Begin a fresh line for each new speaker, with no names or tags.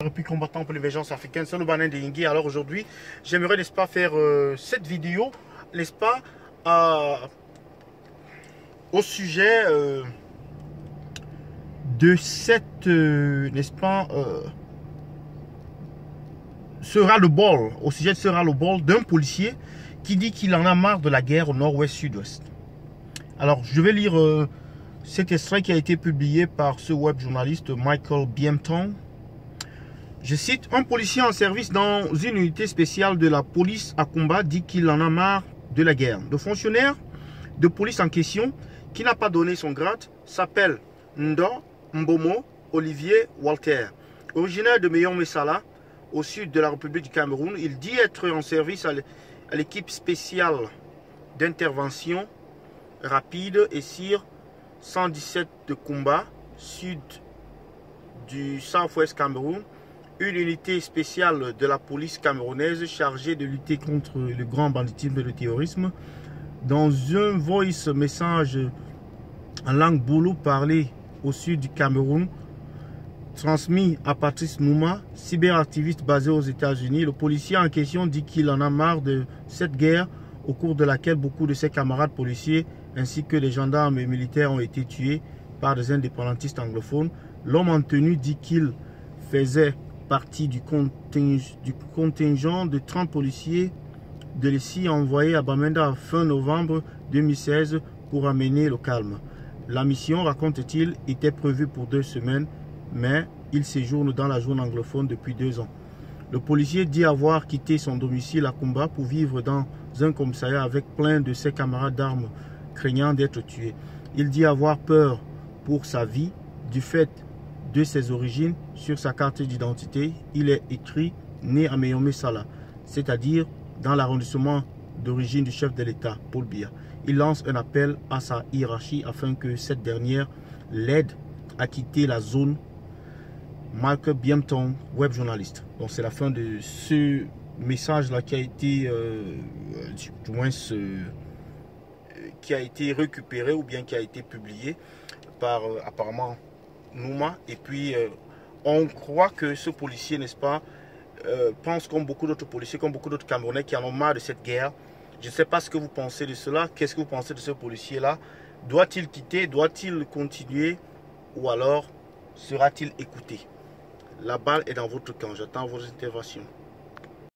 Depuis combattant pour l'émergence africaine, c'est le Banin de Yingui. Alors aujourd'hui, j'aimerais, n'est-ce pas, faire cette vidéo, n'est-ce pas, au sujet de cette, n'est-ce pas, ce ras-le-bol, au sujet de ce ras-le-bol d'un policier qui dit qu'il en a marre de la guerre au nord-ouest sud-ouest. Alors, je vais lire cet extrait qui a été publié par ce web journaliste Michael Biemton. Je cite: un policier en service dans une unité spéciale de la police à combat dit qu'il en a marre de la guerre. Le fonctionnaire de police en question, qui n'a pas donné son grade, s'appelle Ndo Mbomo Olivier Walter. Originaire de Meyon-Messala, au sud de la République du Cameroun, il dit être en service à l'équipe spéciale d'intervention rapide et CIR 117 de combat, sud du South-Ouest Cameroun, une unité spéciale de la police camerounaise chargée de lutter contre le grand banditisme et le terrorisme. Dans un voice message en langue boulou parlé au sud du Cameroun, transmis à Patrice Nouma, cyberactiviste basé aux États-Unis, le policier en question dit qu'il en a marre de cette guerre au cours de laquelle beaucoup de ses camarades policiers ainsi que les gendarmes et militaires ont été tués par des indépendantistes anglophones. L'homme en tenue dit qu'il faisait partie du contingent de 30 policiers de l'ESI envoyés à Bamenda fin novembre 2016 pour amener le calme. La mission, raconte-t-il, était prévue pour 2 semaines, mais il séjourne dans la zone anglophone depuis 2 ans. Le policier dit avoir quitté son domicile à Kumba pour vivre dans un commissariat avec plein de ses camarades d'armes, craignant d'être tué. Il dit avoir peur pour sa vie du fait de ses origines. Sur sa carte d'identité, il est écrit né à Meyon-Messala, c'est-à-dire dans l'arrondissement d'origine du chef de l'État, Paul Biya. Il lance un appel à sa hiérarchie afin que cette dernière l'aide à quitter la zone. Michael Biemton, web journaliste. Donc c'est la fin de ce message-là qui a été, du moins qui a été récupéré ou bien qui a été publié par apparemment Nouma. Et puis on croit que ce policier, n'est-ce pas, pense comme beaucoup d'autres policiers, comme beaucoup d'autres Camerounais qui en ont marre de cette guerre. Je ne sais pas ce que vous pensez de cela. Qu'est-ce que vous pensez de ce policier-là? Doit-il quitter? Doit-il continuer? Ou alors sera-t-il écouté? La balle est dans votre camp. J'attends vos interventions.